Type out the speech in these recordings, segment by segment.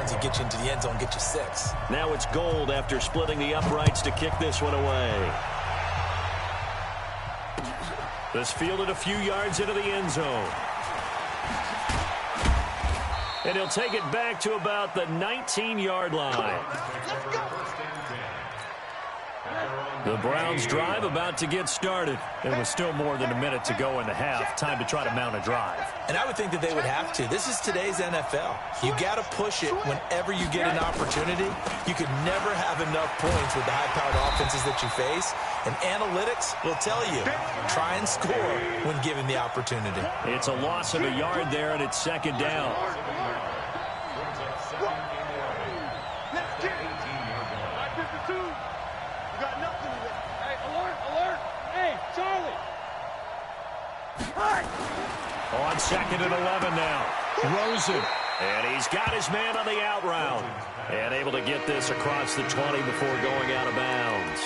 points, he gets you into the end zone, get you 6. Now it's Gold after splitting the uprights to kick this one away. This fielded a few yards into the end zone. And he'll take it back to about the 19-yard line. The Browns drive about to get started. There was still more than a minute to go in the half. Time to try to mount a drive. And I would think that they would have to. This is today's NFL. You got to push it whenever you get an opportunity. You could never have enough points with the high-powered offenses that you face. And analytics will tell you, try and score when given the opportunity. It's a loss of a yard there, and it's second down. On 2nd and 11 now. Rosen. And he's got his man on the out route. And able to get this across the 20 before going out of bounds.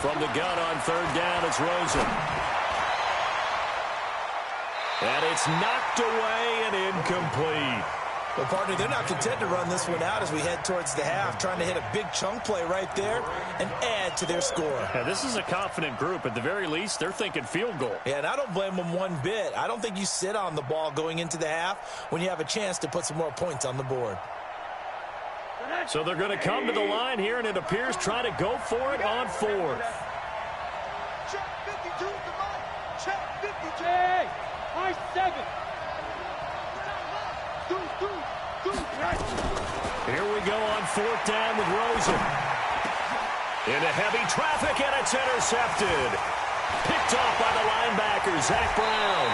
From the gun on 3rd down, it's Rosen. And it's knocked away and incomplete. Well, partner, they're not content to run this one out as we head towards the half, trying to hit a big chunk play right there and add to their score. Yeah, this is a confident group. At the very least, they're thinking field goal. Yeah, and I don't blame them one bit. I don't think you sit on the ball going into the half when you have a chance to put some more points on the board. So they're going to come to the line here, and it appears try to go for it on 4th. Check 52 to Mike. Check 52. Hey, I 7. Here we go on 4th down with Rosen. Into heavy traffic, and it's intercepted. Picked off by the linebacker, Zach Brown.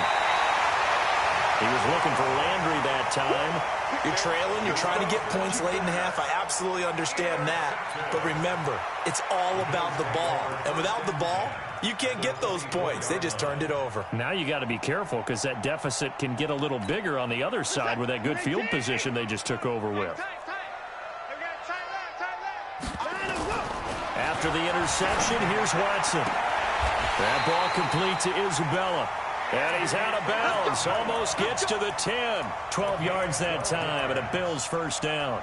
He was looking for Landry that time. You're trailing. You're trying to get points late in the half. I absolutely understand that. But remember, it's all about the ball. And without the ball, you can't get those points. They just turned it over. Now you got to be careful because that deficit can get a little bigger on the other side with that good field position they just took over with. After the interception, here's Watson. That ball complete to Isabella. And he's out of bounds. Almost gets to the 10. 12 yards that time, and a Bills first down.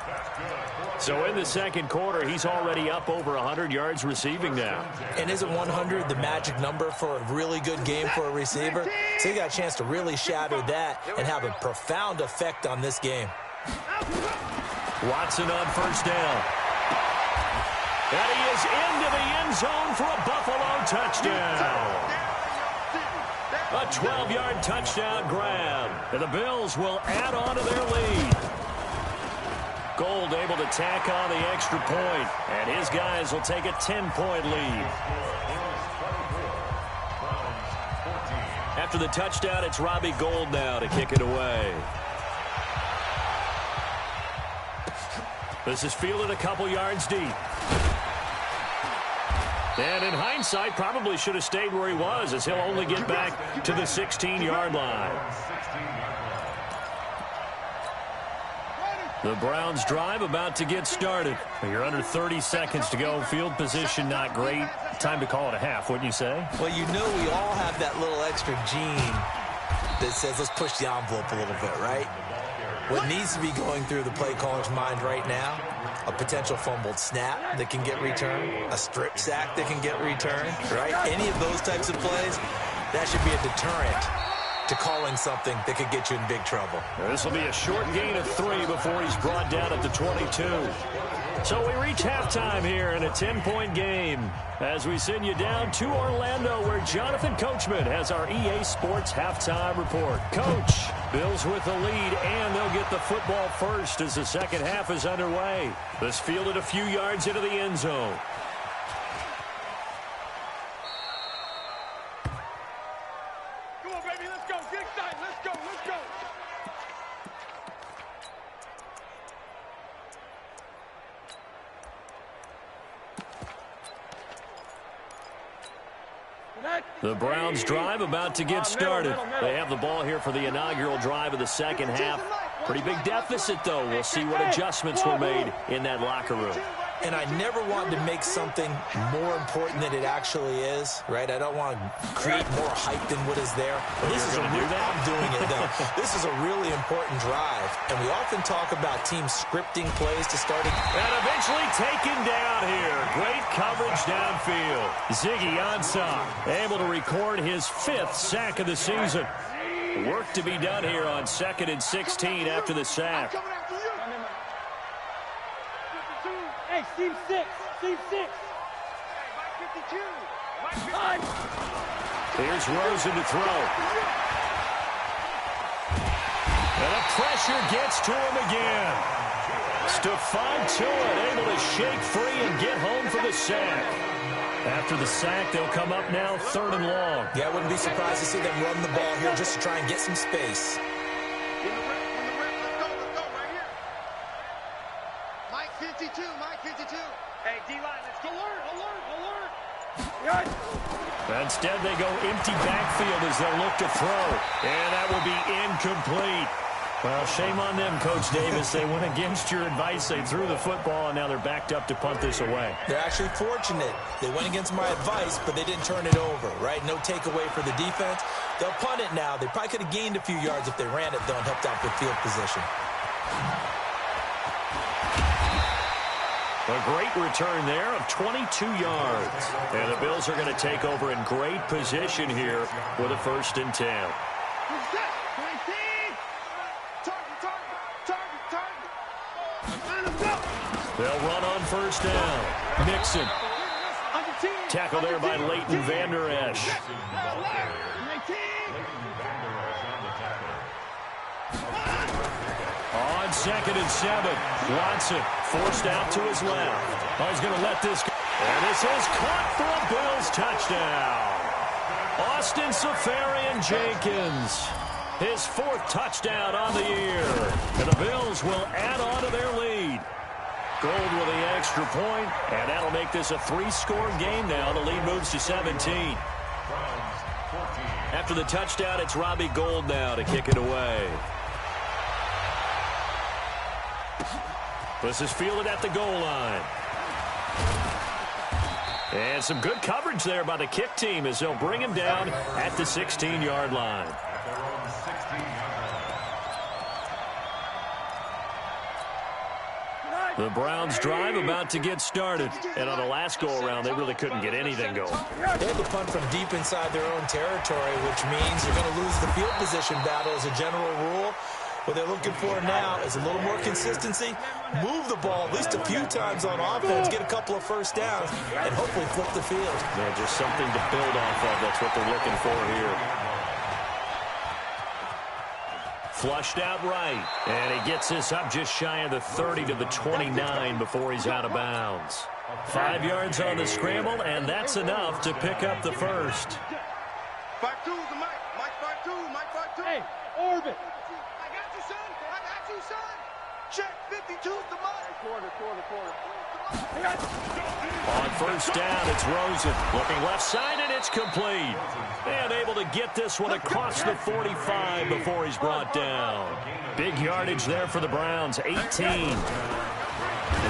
So in the second quarter, he's already up over 100 yards receiving now. And isn't 100 the magic number for a really good game for a receiver? So he got a chance to really shatter that and have a profound effect on this game. Watson on first down. And he is into the end zone for a Buffalo touchdown. A 12-yard touchdown grab. And the Bills will add on to their lead. Gold able to tack on the extra point, and his guys will take a 10-point lead. After the touchdown, it's Robbie Gould now to kick it away. This is fielded a couple yards deep. And in hindsight, probably should have stayed where he was, as he'll only get back to the 16-yard line. The Browns drive about to get started. You're under 30 seconds to go. Field position not great. Time to call it a half, wouldn't you say? Well, you know we all have that little extra gene that says let's push the envelope a little bit, right? What needs to be going through the play caller's mind right now, a potential fumbled snap that can get returned, a strip sack that can get returned, right? Any of those types of plays, that should be a deterrent to calling something that could get you in big trouble. This will be a short gain of 3 before he's brought down at the 22. So we reach halftime here in a 10-point game as we send you down to Orlando, where Jonathan Coachman has our EA Sports halftime report. Coach, Bills with the lead, and they'll get the football first as the second half is underway. This fielded a few yards into the end zone. Come on, baby, let's go. Get excited. Let's go. Let's go. The Browns drive about to get started. They have the ball here for the inaugural drive of the second half. Pretty big deficit, though. We'll see what adjustments were made in that locker room. And I never wanted to make something more important than it actually is, right? I don't want to create more hype than what is there. But this is I'm doing it, though. This is a really important drive. And we often talk about teams scripting plays to start it. And eventually taken down here. Great coverage downfield. Ziggy Ansah able to record his 5th sack of the season. Work to be done here on 2nd and 16 after the sack. Hey, Team 6. Team 6. Here's Rosen to throw. And the pressure gets to him again. Stephon Tuitt able to shake free and get home for the sack. After the sack, they'll come up now 3rd and long. Yeah, I wouldn't be surprised to see them run the ball here just to try and get some space. Mike 52, Mike 52. Hey, D-line, let's go. Alert. Instead, they go empty backfield as they'll look to throw. And that will be incomplete. Well, shame on them, Coach Davis. They went against your advice. They threw the football, and now they're backed up to punt this away. They're actually fortunate. They went against my advice, but they didn't turn it over, right? No takeaway for the defense. They'll punt it now. They probably could have gained a few yards if they ran it, though, and helped out with field position. A great return there of 22 yards. And the Bills are going to take over in great position here with a 1st and 10. They'll run on 1st down. Mixon. Tackle there by Leighton Vander Esch. On 2nd and 7. Watson forced out to his left. Oh, he's going to let this go. And this is caught for a Bills touchdown. Austin Seferian-Jenkins. His 4th touchdown on the year. And the Bills will add on to their lead. Gold with the extra point, and that'll make this a 3-score game now. The lead moves to 17. After the touchdown, it's Robbie Gould now to kick it away. This is fielded at the goal line. And some good coverage there by the kick team as they'll bring him down at the 16-yard line. The Browns drive about to get started. And on the last go-around, they really couldn't get anything going. They had to punt from deep inside their own territory, which means you're going to lose the field position battle as a general rule. What they're looking for now is a little more consistency, move the ball at least a few times on offense, get a couple of 1st downs, and hopefully flip the field. Yeah, just something to build off of. That's what they're looking for here. Flushed out right, and he gets this up just shy of the 30 to the 29 before he's out of bounds. 5 yards on the scramble, and that's enough to pick up the 1st. 5-2 is the Mike. Mike 5-2, Mike 5-2. Hey, orbit. I got you, son. Check 52 is the Mike. Quarter. On 1st down, it's Rosen. Looking left side, and it's complete. And able to get this one across the 45 before he's brought down. Big yardage there for the Browns, 18. And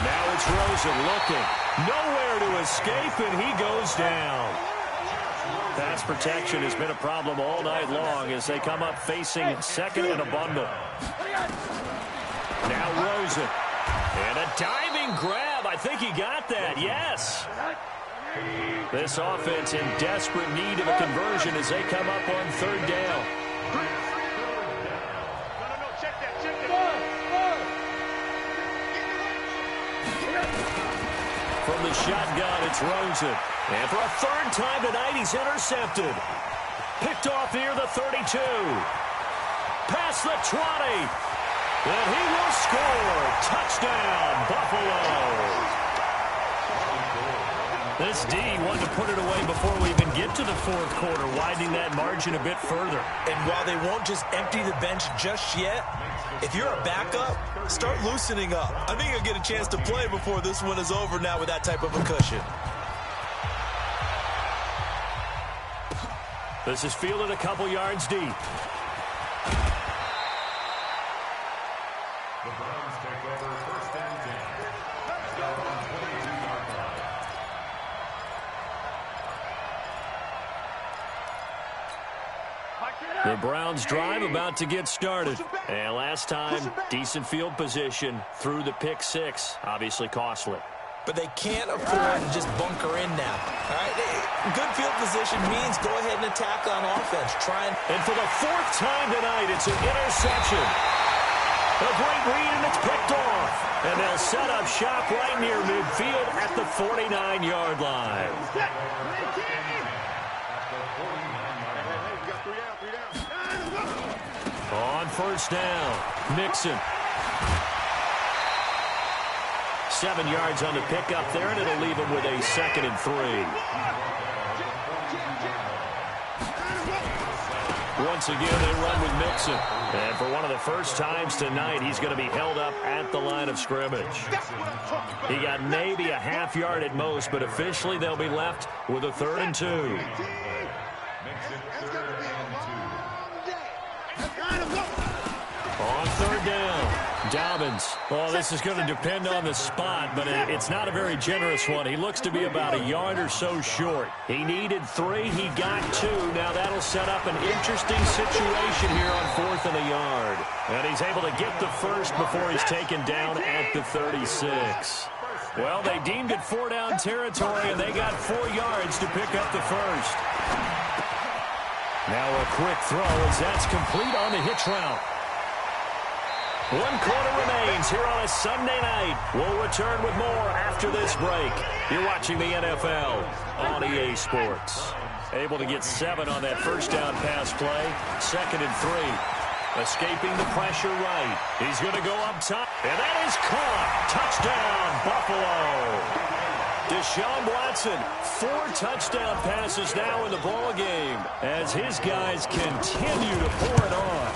now it's Rosen looking. Nowhere to escape, and he goes down. Pass protection has been a problem all night long as they come up facing 2nd and a bundle. Now Rosen. And a diving grab. I think he got that. Yes. This offense in desperate need of a conversion as they come up on 3rd down. No, check that. From the shotgun, it's Rosen. And for a 3rd time tonight, he's intercepted. Picked off near the 32. Past the 20. And he will score. Touchdown, Buffalo. This D wanted to put it away before we even get to the 4th quarter, widening that margin a bit further. And while they won't just empty the bench just yet, if you're a backup, start loosening up. I think you'll get a chance to play before this one is over now with that type of a cushion. This is fielded a couple yards deep. The Browns take over first and 10. Start on 22-yard line. The Browns drive about to get started. And last time, decent field position through the pick six. Obviously costly. But they can't afford to just bunker in now. All right, good field position means go ahead and attack on offense. And for the fourth time tonight, it's an interception. A great read, and it's picked off. And they'll set up shop right near midfield at the 49-yard line. On first down, Mixon. 7 yards on the pickup there, and it'll leave him with a 2nd and 3. Once again, they run with Mixon. And for one of the first times tonight, he's going to be held up at the line of scrimmage. He got maybe a half yard at most, but officially they'll be left with a 3rd and 2. On third down, Dobbins. Well, this is going to depend on the spot, but it's not a very generous one. He looks to be about a yard or so short. He needed 3. He got 2. Now that'll set up an interesting situation here on 4th and a yard. And he's able to get the first before he's taken down at the 36. Well, they deemed it 4-down territory, and they got 4 yards to pick up the first. Now a quick throw as that's complete on the hitch route. 1 quarter remains here on a Sunday night. We'll return with more after this break. You're watching the NFL on EA Sports. Able to get 7 on that first down pass play. 2nd and 3. Escaping the pressure right. He's going to go up top. And that is caught. Touchdown, Buffalo. Deshaun Watson, 4 touchdown passes now in the ballgame as his guys continue to pour it on.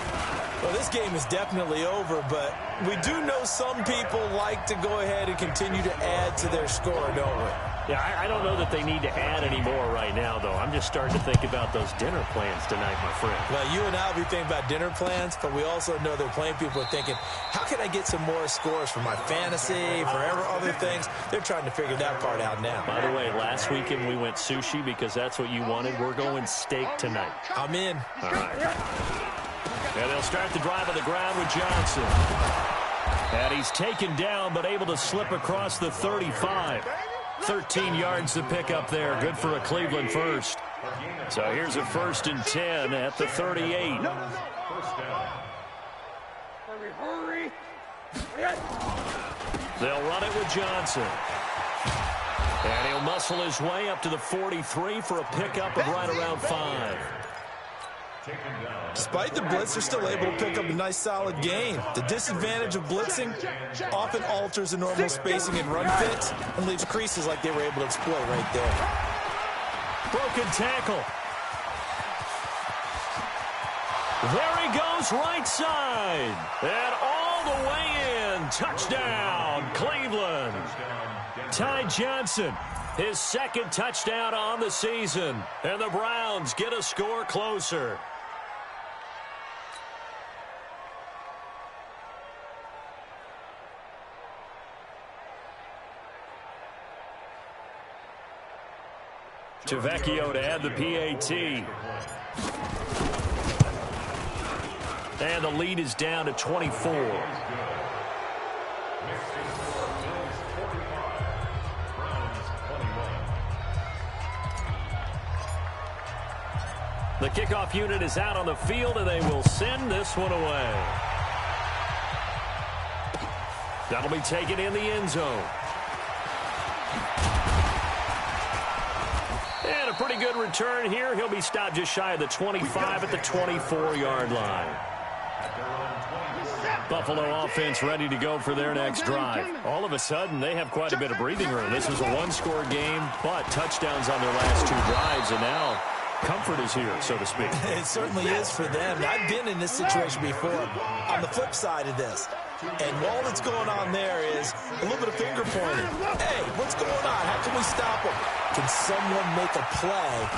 Well, this game is definitely over, but we do know some people like to go ahead and continue to add to their score, don't we? Yeah, I don't know that they need to add any more right now, though. I'm just starting to think about those dinner plans tonight, my friend. Well, you and I will be thinking about dinner plans, but we also know there are plenty of people are thinking, how can I get some more scores for my fantasy, for other things? They're trying to figure that part out now. By the way, last weekend we went sushi because that's what you wanted. We're going steak tonight. I'm in. All right. And they'll start the drive on the ground with Johnson. And he's taken down but able to slip across the 35. 13 yards to pick up there. Good for a Cleveland first. So here's a 1st and 10 at the 38. They'll run it with Johnson. And he'll muscle his way up to the 43 for a pickup of right around 5. Despite the blitz, they're still able to pick up a nice, solid gain. The disadvantage of blitzing often alters the normal spacing and run fits and leaves creases like they were able to exploit right there. Broken tackle. There he goes, right side. And all the way in. Touchdown, Cleveland. Ty Johnson, his 2nd touchdown on the season. And the Browns get a score closer. Tavecchio to add the PAT. And the lead is down to 24. The kickoff unit is out on the field, and they will send this one away. That'll be taken in the end zone. And a pretty good return here. He'll be stopped just shy of the 25 at the 24-yard line. Buffalo offense ready to go for their next drive. All of a sudden, they have quite a bit of breathing room. This was a 1-score game, but touchdowns on their last 2 drives, and now comfort is here, so to speak. It certainly is for them. I've been in this situation before on the flip side of this. And all that's going on there is a little bit of finger pointing. Hey, what's going on? How can we stop them? Can someone make a play?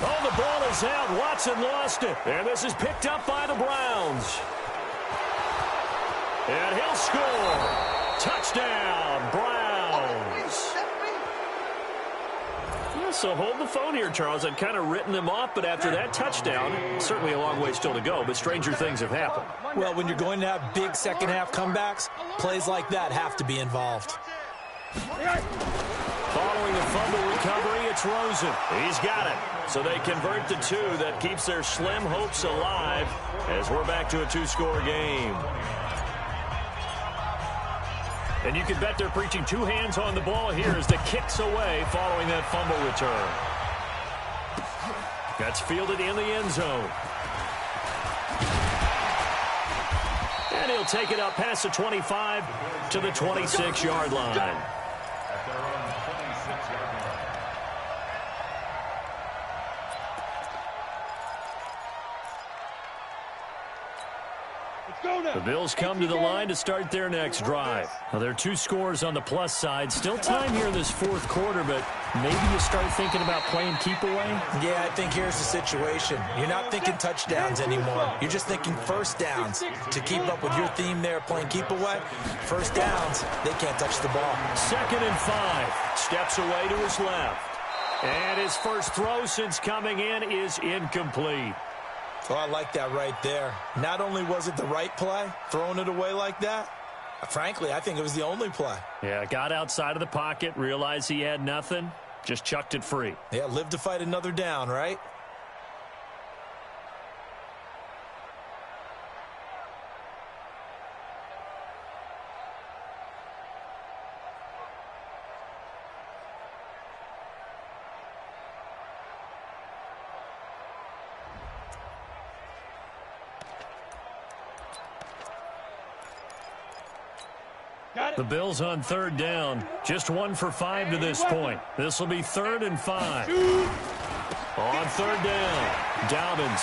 Oh, the ball is out. Watson lost it. And this is picked up by the Browns. And he'll score. Touchdown, Browns. Yeah, so hold the phone here, Charles. I'd kind of written them off, but after that touchdown, certainly a long way still to go, but stranger things have happened. Well, when you're going to have big second-half comebacks, plays like that have to be involved. Following the fumble recovery, it's Rosen. He's got it. So they convert the two. That keeps their slim hopes alive as we're back to a two-score game. And you can bet they're preaching two hands on the ball here as the kick's away following that fumble return. That's fielded in the end zone. And he'll take it up past the 25 to the 26-yard line. At their own 26-yard line. The Bills come to the line to start their next drive. Now, there are two scores on the plus side. Still time here in this fourth quarter, but maybe you start thinking about playing keep away? Yeah, I think here's the situation. You're not thinking touchdowns anymore. You're just thinking first downs. To keep up with your theme there, playing keep away, first downs, they can't touch the ball. 2nd and 5. Steps away to his left. And his first throw since coming in is incomplete. Oh, I like that right there. Not only was it the right play, throwing it away like that, frankly, I think it was the only play. Yeah, got outside of the pocket, realized he had nothing, just chucked it free. Yeah, live to fight another down, right? The Bills on 3rd down. Just 1 for 5 to this point. This will be 3rd and 5. On 3rd down, Dobbins.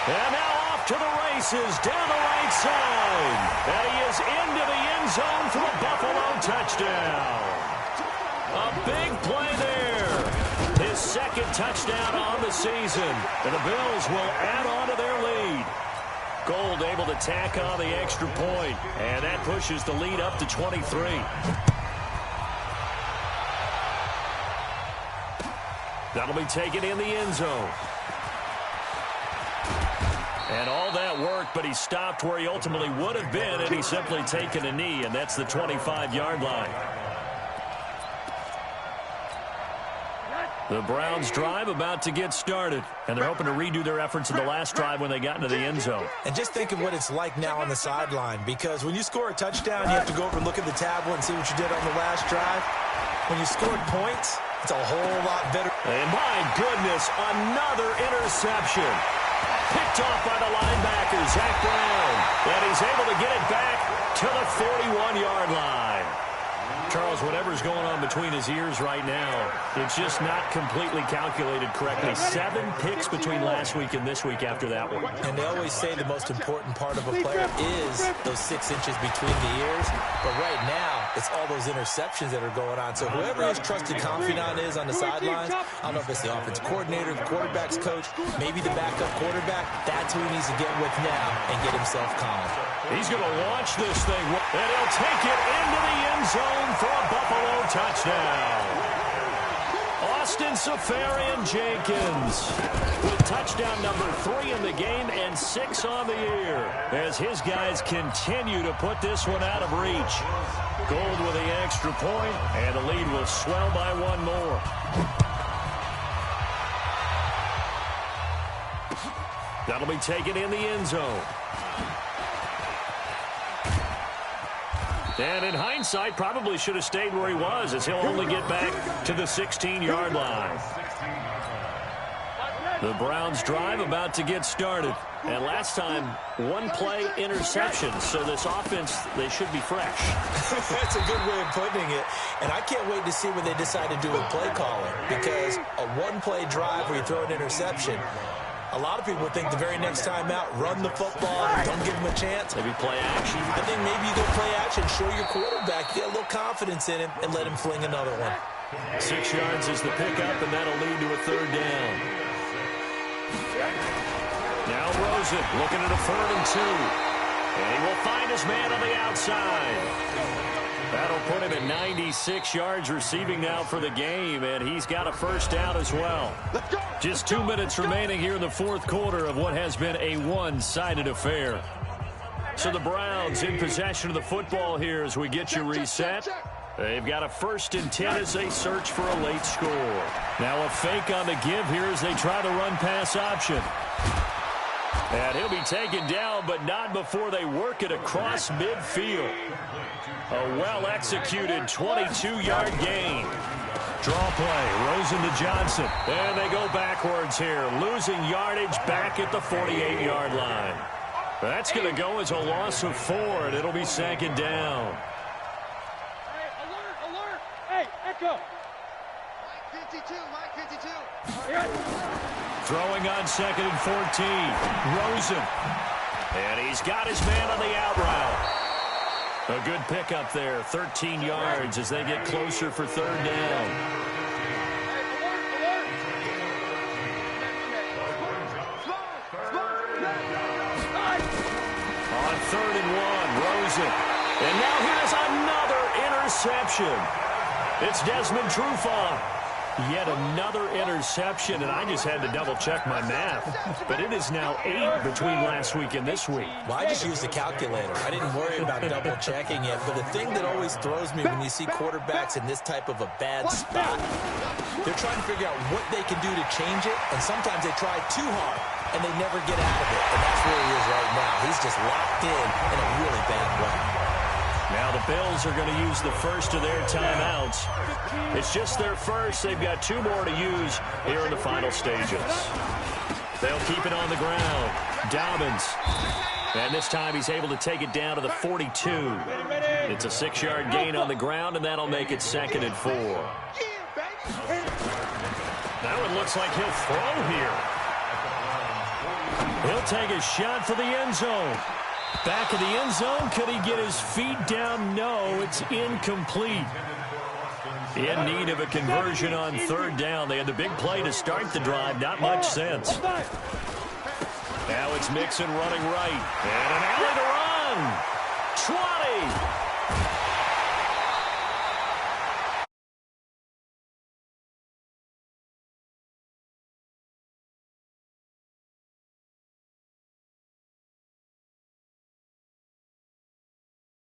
And now off to the races down the right side. And he is into the end zone for a Buffalo touchdown. A big play there. His 2nd touchdown on the season. And the Bills will add on to their lead. Gold able to tack on the extra point, and that pushes the lead up to 23. That'll be taken in the end zone. And all that work, but he stopped where he ultimately would have been, and he's simply taken a knee, and that's the 25-yard line. The Browns drive about to get started, and they're hoping to redo their efforts in the last drive when they got into the end zone. And just think of what it's like now on the sideline, because when you score a touchdown, you have to go over and look at the tablet and see what you did on the last drive. When you scored points, it's a whole lot better. And my goodness, another interception. Picked off by the linebacker, Zach Brown. And he's able to get it back to the 41-yard line. Charles, whatever's going on between his ears right now, it's just not completely calculated correctly. 7 picks between last week and this week after that one. And they always say the most important part of a player is those 6 inches between the ears. But right now, it's all those interceptions that are going on. So whoever his trusted confidant is on the sidelines, I don't know if it's the offensive coordinator, the quarterback's coach, maybe the backup quarterback, that's who he needs to get with now and get himself calm. He's going to launch this thing, and he'll take it into the end zone for a Buffalo touchdown. Austin Seferian-Jenkins with touchdown number 3 in the game and 6 on the year as his guys continue to put this one out of reach. Gold with the extra point, and the lead will swell by 1 more. That'll be taken in the end zone. And in hindsight, probably should have stayed where he was, as he'll only get back to the 16-yard line. The Browns drive about to get started. And last time, 1 play interception. So this offense, they should be fresh. That's a good way of putting it. And I can't wait to see what they decide to do with play calling. Because a 1-play drive where you throw an interception, A lot of people think the very next time out, run the football, don't give him a chance. Maybe play action. I think maybe you go play action, show your quarterback, get a little confidence in him, and let him fling another one. 6 yards is the pickup, and that'll lead to a 3rd down. Now Rosen looking at a 3rd and 2. And he will find his man on the outside. That'll put him at 96 yards receiving now for the game, and he's got a 1st down as well. Just 2 minutes remaining here in the 4th quarter of what has been a one-sided affair. So the Browns in possession of the football here as we get you reset. They've got a 1st and 10 as they search for a late score. Now a fake on the give here as they try to run pass option. And he'll be taken down, but not before they work it across midfield. A well-executed 22-yard gain. Draw play, Rosen to Johnson. And they go backwards here, losing yardage back at the 48-yard line. That's going to go as a loss of 4, and it'll be 2nd down. Hey, alert! Hey, Echo! Mike 52, Mike 52. Throwing on 2nd and 14. Rosen. And he's got his man on the out route. A good pickup there, 13 yards as they get closer for 3rd down. On 3rd and 1, Rosen. And now here's another interception. It's Desmond Trufant. Yet another interception, and I just had to double-check my math. But it is now 8 between last week and this week. Well, I just used a calculator. I didn't worry about double-checking it. But the thing that always throws me when you see quarterbacks in this type of a bad spot, they're trying to figure out what they can do to change it, and sometimes they try too hard, and they never get out of it. And that's where he is right now. He's just locked in a really bad way. Now the Bills are going to use the first of their timeouts. It's just their first. They've got 2 more to use here in the final stages. They'll keep it on the ground. Dobbins. And this time he's able to take it down to the 42. It's a 6-yard gain on the ground, and that'll make it 2nd and 4. Now it looks like he'll throw here. He'll take a shot for the end zone. Back of the end zone. Could he get his feet down? No, it's incomplete. In need of a conversion on 3rd down. They had the big play to start the drive. Not much sense. Now it's Mixon running right. And an alley to run. 20.